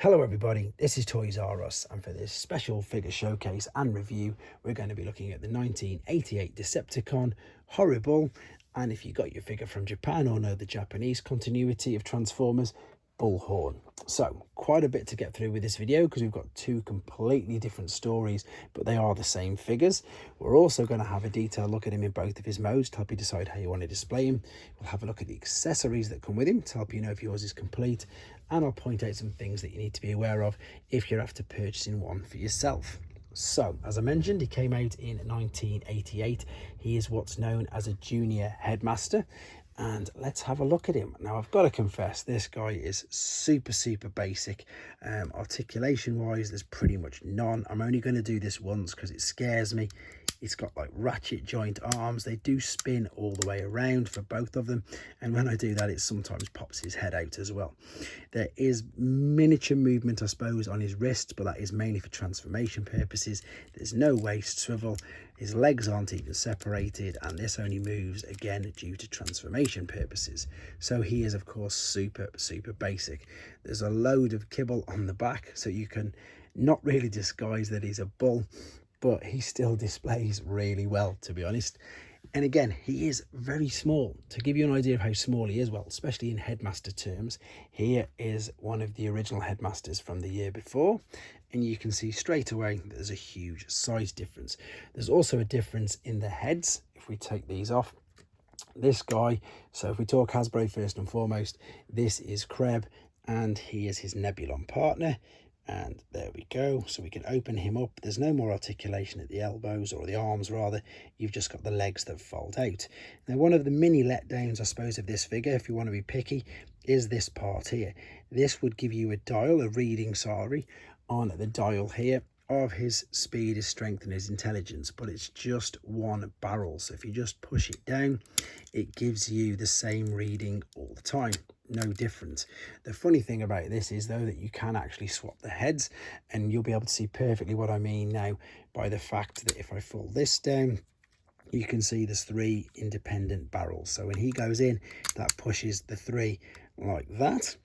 Hello everybody, this is Toys R Us, and for this special figure showcase and review we're going to be looking at the 1988 Decepticon Horribull. And if you got your figure from Japan or know the Japanese continuity of Transformers, Bullhorn. So quite a bit to get through with this video because we've got two completely different stories, but they are the same figures. We're also going to have a detailed look at him in both of his modes to help you decide how you want to display him. We'll have a look at the accessories that come with him to help you know if yours is complete, and I'll point out some things that you need to be aware of if you're after purchasing one for yourself. So, as I mentioned, he came out in 1988. He is what's known as a junior headmaster, and let's have a look at him. Now, I've got to confess, this guy is super basic. Articulation wise, there's pretty much none. I'm only going to do this once because it scares me. It's got like ratchet joint arms. They do spin all the way around for both of them, and when I do that, it sometimes pops his head out as well. There is miniature movement, I suppose, on his wrists, but that is mainly for transformation purposes. There's no waist swivel. His legs aren't even separated, and this only moves again due to transformation purposes. So he is, of course, super basic. There's a load of kibble on the back, so you can not really disguise that he's a bull, but he still displays really well, to be honest. And again, he is very small. To give you an idea of how small he is, well, especially in headmaster terms, here is one of the original headmasters from the year before, and you can see straight away there's a huge size difference. There's also a difference in the heads. If we take these off, this guy, so if we talk Hasbro first and foremost, this is Kreb, and he is his Nebulon partner. And there we go. So we can open him up. There's no more articulation at the elbows, or the arms rather. You've just got the legs that fold out. Now, one of the mini letdowns, I suppose, of this figure, if you want to be picky, is this part here. This would give you a dial, a reading, sorry, on the dial here of his speed, his strength and his intelligence, but it's just one barrel. So if you just push it down, it gives you the same reading all the time. No different. The funny thing about this is, though, that you can actually swap the heads, and you'll be able to see perfectly what I mean now by the fact that if I fold this down, you can see there's three independent barrels. So when he goes in, that pushes the three like that.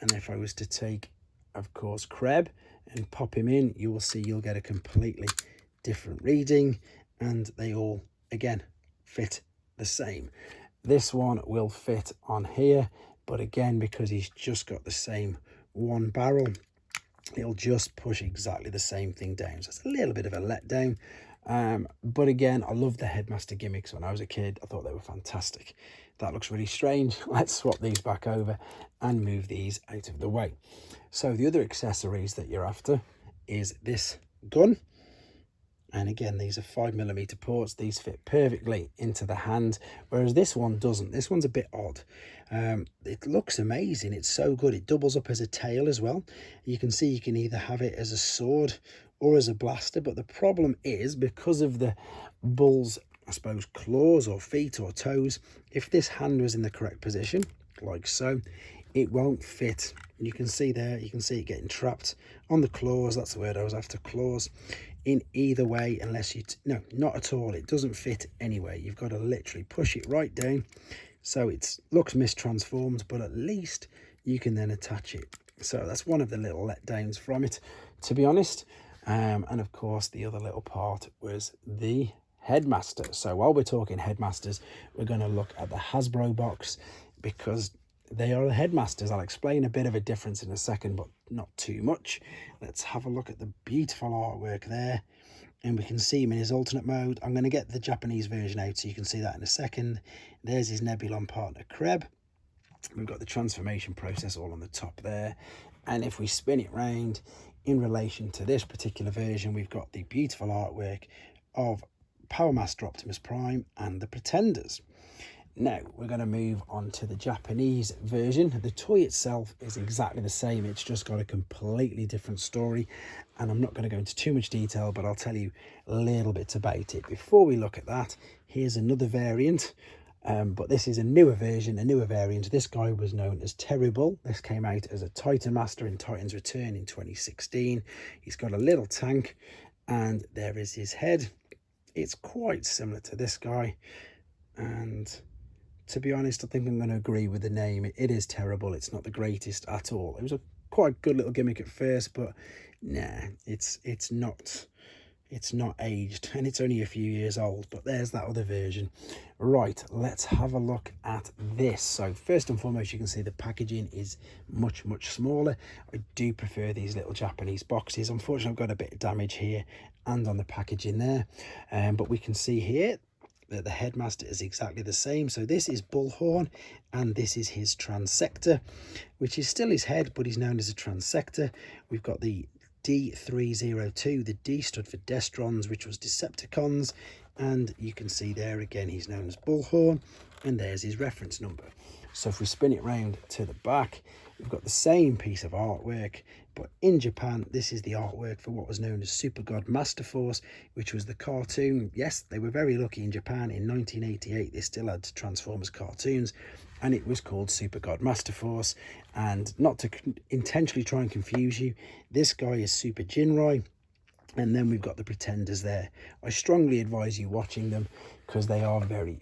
And if I was to take, of course, Kreb and pop him in, you will see you'll get a completely different reading, and they all again fit the same. This one will fit on here, but again, because he's just got the same one barrel, it'll just push exactly the same thing down. So it's a little bit of a letdown. But again, I love the headmaster gimmicks. When I was a kid, I thought they were fantastic. That looks really strange. Let's swap these back over and move these out of the way. So the other accessories that you're after is this gun. And again, these are 5mm ports. These fit perfectly into the hand, whereas this one doesn't. This one's a bit odd. It looks amazing. It's so good. It doubles up as a tail as well. You can see you can either have it as a sword or as a blaster, but the problem is, because of the bull's, I suppose, claws or feet or toes, if this hand was in the correct position, like so, it won't fit. You can see there, you can see it getting trapped on the claws. That's the word I was after, claws. In either way, unless you no, not at all. It doesn't fit anyway. You've got to literally push it right down, so it looks mistransformed, but at least you can then attach it. So that's one of the little letdowns from it, to be honest. And of course, the other little part was the headmaster. So while we're talking headmasters, we're going to look at the Hasbro box, because they are the headmasters. I'll explain a bit of a difference in a second, but not too much. Let's have a look at the beautiful artwork there, and we can see him in his alternate mode. I'm going to get the Japanese version out so you can see that in a second. There's his Nebulon partner Kreb. We've got the transformation process all on the top there, and if we spin it round in relation to this particular version, we've got the beautiful artwork of Power Master Optimus Prime and the Pretenders. Now we're going to move on to the Japanese version. The toy itself is exactly the same. It's just got a completely different story, and I'm not going to go into too much detail, but I'll tell you a little bit about it. Before we look at that, here's another variant, but this is a newer version, a newer variant. This guy was known as Horribull. This came out as a Titan Master in Titan's Return in 2016. He's got a little tank, and there is his head. It's quite similar to this guy, and to be honest, I think I'm going to agree with the name. It is terrible. It's not the greatest at all. It was a quite a good little gimmick at first, but nah, it's not aged, and it's only a few years old. But there's that other version. Right, let's have a look at this. So first and foremost, you can see the packaging is much smaller. I do prefer these little Japanese boxes. Unfortunately, I've got a bit of damage here and on the packaging there, but we can see here that the headmaster is exactly the same. So this is bullhorn, and this is his transector, which is still his head, but he's known as a transector. We've got the D302. The D stood for Destrons, which was Decepticons, and you can see there again he's known as bullhorn, and there's his reference number. So if we spin it round to the back, we've got the same piece of artwork, but in Japan this is the artwork for what was known as Super God Masterforce, which was the cartoon. Yes, they were very lucky in Japan. In 1988 they still had Transformers cartoons, and it was called Super God Masterforce. And not to intentionally try and confuse you, this guy is Super Jinrai, and then we've got the Pretenders there. I strongly advise you watching them because they are very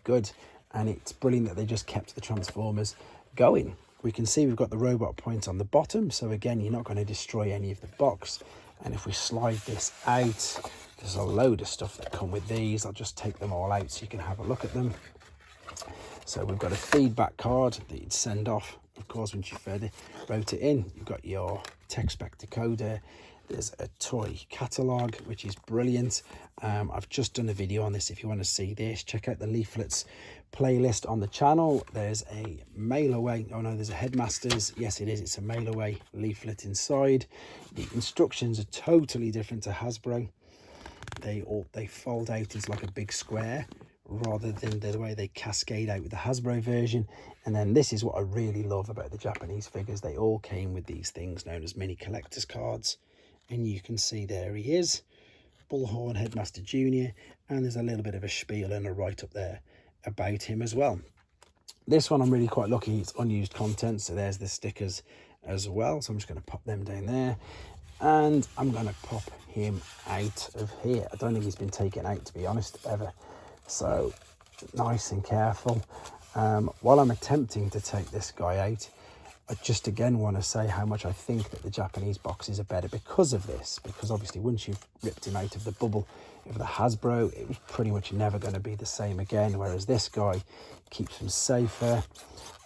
good, and it's brilliant that they just kept the Transformers going. We can see we've got the robot point on the bottom, so again you're not going to destroy any of the box. And if we slide this out, there's a load of stuff that come with these. I'll just take them all out so you can have a look at them. So we've got a feedback card that you'd send off, of course, once you've wrote it in. You've got your tech spec decoder. There's a toy catalogue, which is brilliant. I've just done a video on this. If you want to see this, check out the leaflets playlist on the channel. There's a mail away. Oh no, there's a headmasters. Yes, it is. It's a mail away leaflet inside. The instructions are totally different to Hasbro. They fold out as like a big square, rather than the way they cascade out with the Hasbro version. And then this is what I really love about the Japanese figures. They all came with these things known as mini collector's cards, and you can see there he is, Bullhorn Headmaster Junior, and there's a little bit of a spiel and a write-up there about him as well. This one I'm really quite lucky, it's unused content, so there's the stickers as well. So I'm just going to pop them down there, and I'm going to pop him out of here. I don't think he's been taken out, to be honest, ever. So nice and careful. While I'm attempting to take this guy out, I just again want to say how much I think that the Japanese boxes are better because of this. Because obviously once you've ripped him out of the bubble of the Hasbro, it was pretty much never going to be the same again. Whereas this guy keeps him safer.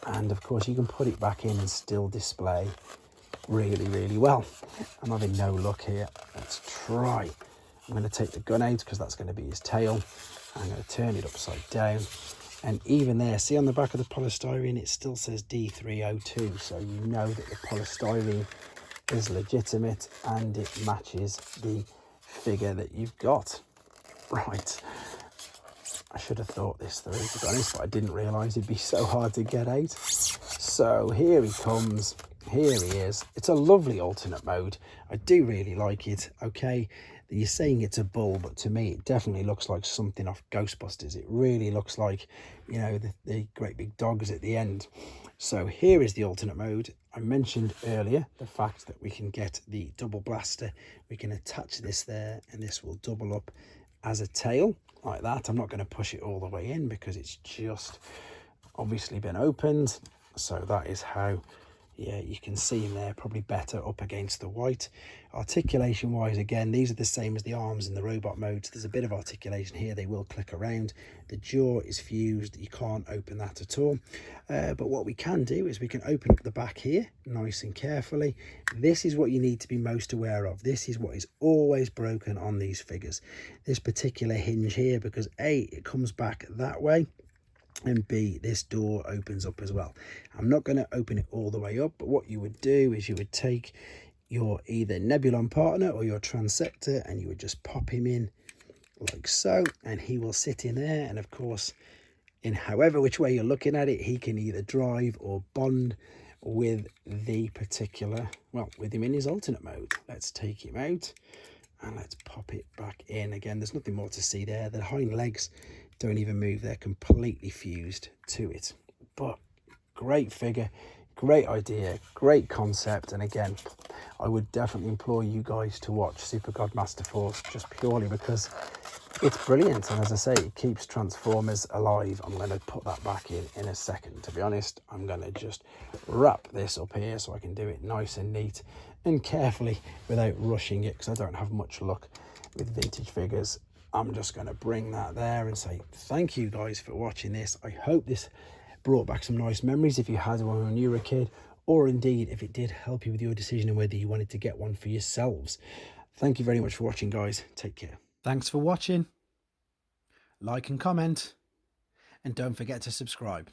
And of course you can put it back in and still display really well. I'm having no luck here. Let's try. I'm going to take the gun out because that's going to be his tail. I'm going to turn it upside down, and even there, see on the back of the polystyrene, it still says D302, so you know that the polystyrene is legitimate and it matches the figure that you've got. Right, I should have thought this through, to be honest, but I didn't realise it'd be so hard to get out. So here he comes, here he is. It's a lovely alternate mode. I do really like it. Okay, you're saying it's a bull, but to me it definitely looks like something off Ghostbusters. It really looks like, you know, the great big dogs at the end. So here is the alternate mode. I mentioned earlier the fact that we can get the double blaster. We can attach this there, and this will double up as a tail like that. I'm not going to push it all the way in because it's just obviously been opened. So that is how, yeah, you can see him there, probably better up against the white. Articulation wise, again, these are the same as the arms in the robot modes. There's a bit of articulation here. They will click around. The jaw is fused. You can't open that at all. But what we can do is we can open up the back here nice and carefully. This is what you need to be most aware of. This is what is always broken on these figures. This particular hinge here, because A, it comes back that way, and B, this door opens up as well. I'm not going to open it all the way up, but what you would do is you would take your either Nebulon partner or your transector, and you would just pop him in like so, and he will sit in there. And of course, in however which way you're looking at it, he can either drive or bond with the particular, well, with him in his alternate mode. Let's take him out and let's pop it back in. Again, there's nothing more to see there. The hind legs don't even move. They're completely fused to it. But great figure, great idea, great concept. And again, I would definitely implore you guys to watch Super God Masterforce, just purely because It's brilliant, and as I say, it keeps Transformers alive. I'm going to put that back in a second. To be honest, I'm going to just wrap this up here so I can do it nice and neat and carefully without rushing it, because I don't have much luck with vintage figures. I'm just going to bring that there and say thank you guys for watching this. I hope this brought back some nice memories if you had one when you were a kid, or indeed if it did help you with your decision on whether you wanted to get one for yourselves. Thank you very much for watching, guys. Take care. Thanks for watching. Like and comment, and don't forget to subscribe.